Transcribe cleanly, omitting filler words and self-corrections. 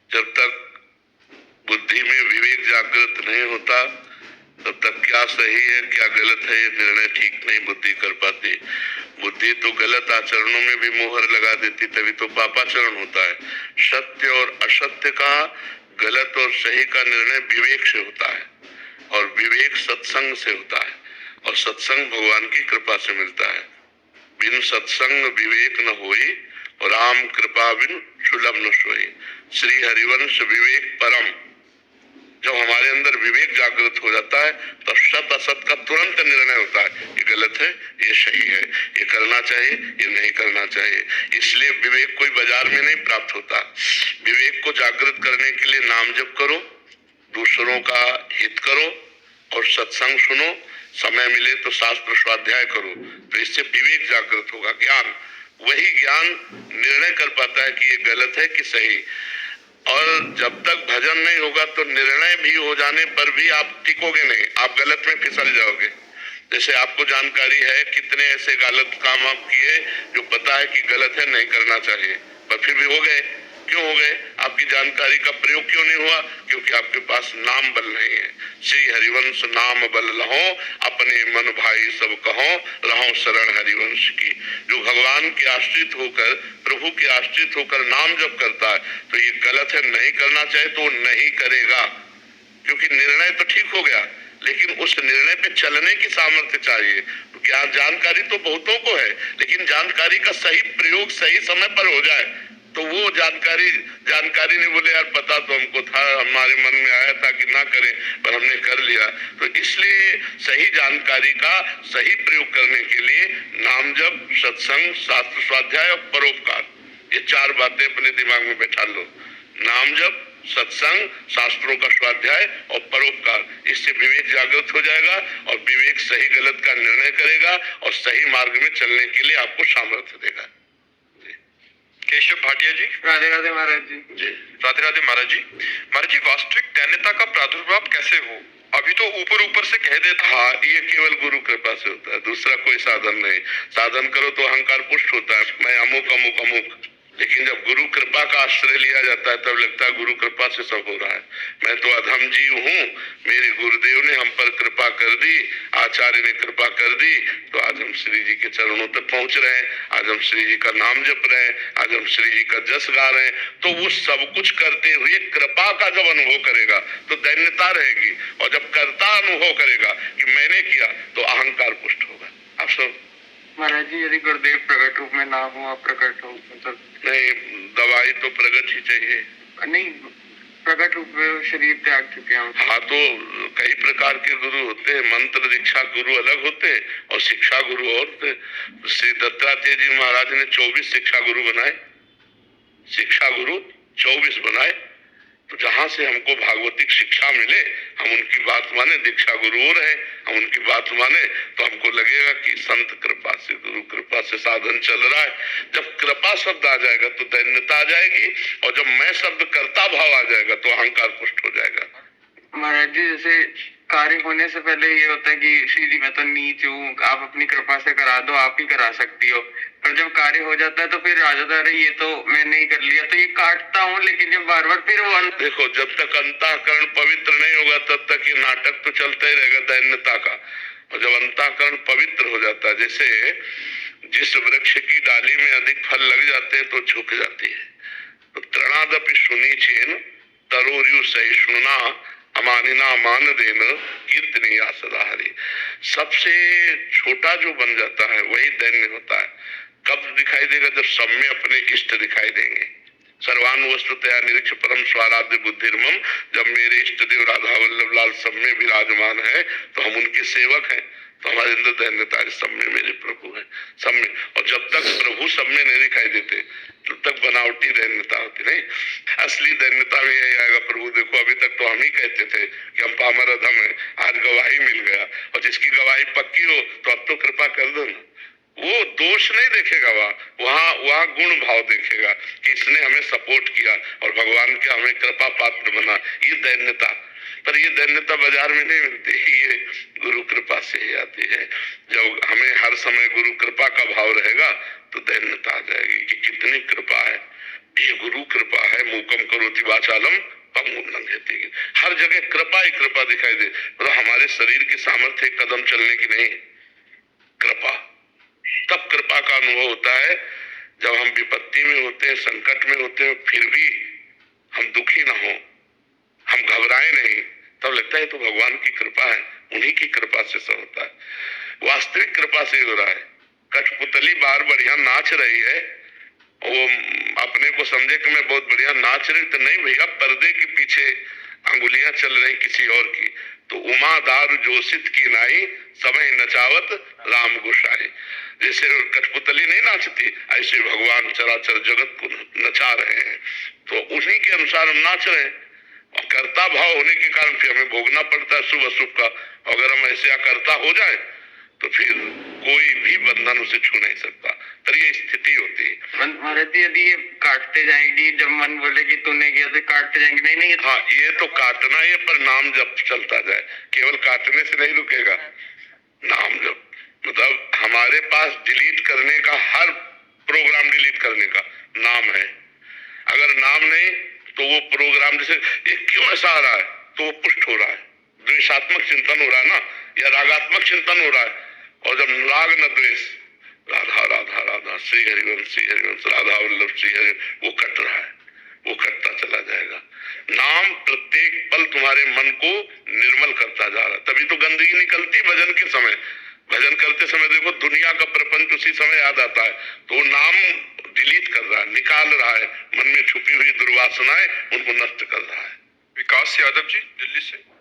जब तक बुद्धि में विवेक जागृत नहीं होता तब तक क्या सही है क्या गलत है ये निर्णय ठीक नहीं बुद्धि कर पाती। बुद्धि तो गलत आचरणों में भी मोहर लगा देती, तभी तो पापाचरण होता है। सत्य और असत्य का, गलत और सही का निर्णय विवेक से होता है, और विवेक सत्संग से होता है, और सत्संग भगवान की कृपा से मिलता है। बिन सत्संग विवेक न होई, और राम कृपा बिन सुलभ न सोई। श्री हरिवंश विवेक परम। जब हमारे अंदर विवेक जागृत हो जाता है तो सत असत का तुरंत निर्णय होता है, ये गलत है ये सही है, ये करना चाहिए ये नहीं करना चाहिए। इसलिए विवेक कोई बाजार में नहीं प्राप्त होता। विवेक को जागृत करने के लिए नाम जप करो, दूसरों का हित करो, और सत्संग सुनो, समय मिले तो शास्त्र स्वाध्याय करो, तो इससे विवेक जागृत होगा। ज्ञान, वही ज्ञान निर्णय कर पाता है कि ये गलत है कि सही। और जब तक भजन नहीं होगा तो निर्णय भी हो जाने पर भी आप टिकोगे नहीं, आप गलत में फिसल जाओगे। जैसे आपको जानकारी है कितने ऐसे गलत काम आप किए जो पता है कि गलत है, नहीं करना चाहिए, पर फिर भी हो गए। क्यों हो गए? आपकी जानकारी का प्रयोग क्यों नहीं हुआ? क्योंकि आपके पास नाम बल नहीं है। श्री हरिवंश नाम बल लहो, अपने मन भाई सब कहो, रहो शरण हरिवंश की। जो भगवान के आश्रित होकर, प्रभु के आश्रित होकर नाम जप करता है तो ये गलत है, नहीं करना चाहिए तो नहीं करेगा, क्योंकि निर्णय तो ठीक हो गया, लेकिन उस निर्णय पे चलने की सामर्थ्य चाहिए। क्या जानकारी तो बहुतों को है, लेकिन जानकारी का सही प्रयोग सही समय पर हो जाए तो वो जानकारी ने बोले यार पता तो हमको था, हमारे मन में आया था कि ना करें, पर हमने कर लिया। तो इसलिए सही जानकारी का सही प्रयोग करने के लिए नाम जप, सत्संग, शास्त्र स्वाध्याय और परोपकार, ये चार बातें अपने दिमाग में बैठा लो। नाम जप, सत्संग, शास्त्रों का स्वाध्याय और परोपकार, इससे विवेक जागृत हो जाएगा और विवेक सही गलत का निर्णय करेगा और सही मार्ग में चलने के लिए आपको सामर्थ्य देगा। केशव भाटिया जी। राधे राधे महाराज जी। जी राधे राधे महाराज जी। महाराज जी, वास्तविक दैन्यता का प्रादुर्भाव कैसे हो? अभी तो ऊपर ऊपर से कह देता। हाँ, ये केवल गुरु कृपा से होता है, दूसरा कोई साधन नहीं। साधन करो तो अहंकार पुष्ट होता है, मैं अमुक अमुक अमुक, लेकिन जब गुरु कृपा का आश्रय लिया जाता है तब लगता है गुरु कृपा से सब हो रहा है। मैं तो अधम जीव हूँ, मेरे गुरुदेव ने हम पर कृपा कर दी, आचार्य ने कृपा कर दी, तो आज हम श्री जी के चरणों तक पहुंच रहे हैं, आज हम श्री जी का नाम जप रहे हैं, आज हम श्री जी का जस गा रहे हैं। तो वो सब कुछ करते हुए कृपा का जब अनुभव करेगा तो दैन्यता रहेगी, और जब कर्ता अनुभव करेगा कि मैंने किया तो अहंकार पुष्ट होगा। आप सब महाराज जी, यदि गुरुदेव प्रकट रूप में ना हो, आप प्रकट हो, मतलब नहीं, दवाई तो प्रगट ही चाहिए। नहीं, प्रकट रूप में शरीर त्याग चुके हैं। हाँ, तो कई प्रकार के गुरु होते हैं, मंत्र दीक्षा गुरु अलग होते हैं और शिक्षा गुरु और होते हैं। श्री दत्तात्रेय जी महाराज ने 24 शिक्षा गुरु बनाए, शिक्षा गुरु 24 बनाए। तो जहां से हमको भागवतिक शिक्षा मिले हम उनकी बात माने, दीक्षा गुरु और है, हम उनकी बात माने तो हमको लगेगा कि संत कृपा से, गुरु कृपा से साधन चल रहा है। जब कृपा शब्द आ जाएगा तो दैन्यता आ जाएगी, और जब मैं शब्द कर्ता भाव आ जाएगा तो अहंकार पुष्ट हो जाएगा। महाराज जी, जैसे कार्य होने से पहले ये होता है कि श्री जी मैं तो नीच हूँ, आप अपनी कृपा से करा दो, आप ही करा सकती हो। पर जब कार्य हो जाता है तो फिर आ जाता है ये तो मैंने ही कर लिया, तो ये काटता हूँ, लेकिन जब बार बार फिर वो देखो, जब तक अंतःकरण पवित्र नहीं होगा तब तक ये नाटक तो चलता ही रहेगा दैन्यता का। और जब अंतःकरण पवित्र हो जाता है, जैसे जिस वृक्ष की डाली में अधिक फल लग जाते हैं तो झुक जाती है। तो तृणादपि सुनीचेन तरोरु सहिष्णुना अमानिना मान देन कीर्तनीया सदा हरि। सबसे छोटा जो बन जाता है वही दैन्य होता है। कब दिखाई देगा? जब सब में अपने इष्ट दिखाई देंगे। सर्वानुवस्तुतया निरीक्ष परम स्वाराध्य बुद्धिर्मम। जब मेरे इष्ट देव राधा वल्लभ लाल सब में विराजमान है तो हम उनके सेवक हैं, तो हमारे अंदर दैन्यता है, सब में मेरे प्रभु है, सब में। और जब तक प्रभु सब में नहीं दिखाई देते तब तक बनावटी दैन्यता होती नहीं। असली दैन्यता में यही आएगा, प्रभु देखो अभी तक तो हम ही कहते थे कि हम पामर अधम है, आज गवाही मिल गया, और जिसकी गवाही पक्की हो तो अब तो कृपा कर दो ना। वो दोष नहीं देखेगा, वहाँ गुण भाव देखेगा कि इसने हमें सपोर्ट किया और भगवान के हमें कृपा पात्र बना। ये दैन्यता, पर ये दैन्यता बाजार में नहीं मिलती, ये गुरु कृपा से ही आती है। जब हमें हर समय गुरु कृपा का भाव रहेगा तो दैन्यता आ जाएगी कि कितनी कृपा है, ये गुरु कृपा है, मूकम करोति वाचालम पंगुम लंघयति। हर जगह कृपा ही कृपा दिखाई दे। तो हमारे शरीर की सामर्थ्य एक कदम चलने की नहीं, कृपा। तब कृपा का अनुभव होता है जब हम विपत्ति में होते हैं, संकट में होते हैं, फिर भी हम दुखी ना हो, हम घबराए नहीं, तब लगता है तो भगवान की कृपा है, उन्हीं की कृपा से सब होता है। वास्तविक कृपा से हो रहा है। कठपुतली बाहर बढ़िया नाच रही है, वो अपने को समझे कि मैं बहुत बढ़िया नाच रही, तो नहीं भैया, पर्दे के पीछे अंगुलियां चल रही किसी और की। तो उमादार जोशित की नाई समय नचावत राम गोसाई। जैसे कठपुतली नहीं नाचती, ऐसे भगवान चराचर जगत को नचा रहे हैं, तो उन्हीं के अनुसार हम नाच रहे हैं। और कर्ता भाव होने के कारण फिर हमें भोगना पड़ता है शुभ अशुभ का। अगर हम ऐसे अकर्ता हो जाए तो फिर कोई भी बंधन उसे छू नहीं सकता। तो ये स्थिति होती है। महाराज जी, यदि ये काटते जाएगी, जब मन बोले कि तूने किया तो काटते जाएंगे, नहीं नहीं। हाँ, ये तो काटना ही है, पर नाम जब चलता जाए, केवल काटने से नहीं रुकेगा। नाम जब मतलब हमारे पास डिलीट करने का, हर प्रोग्राम डिलीट करने का नाम है। अगर नाम नहीं तो वो प्रोग्राम, जैसे ये क्यों ऐसा आ रहा है, तो वो पुष्ट हो रहा है। द्वेषात्मक चिंतन हो रहा है ना, या रागात्मक चिंतन हो रहा है। और जब राग न द्वेष, राधा राधा राधा श्री हरिवंश राधा वल्लभ श्री हरि, वो कट रहा है, वो कटता चला जाएगा। नाम प्रत्येक पल तुम्हारे मन को निर्मल करता जा रहा है। तभी तो गंदगी निकलती भजन के समय। भजन करते समय देखो दुनिया का प्रपंच उसी समय याद आता है, तो नाम डिलीट कर रहा है, निकाल रहा है, मन में छुपी हुई दुर्वासनाएं उनको नष्ट कर रहा है। विकास यादव जी, दिल्ली से।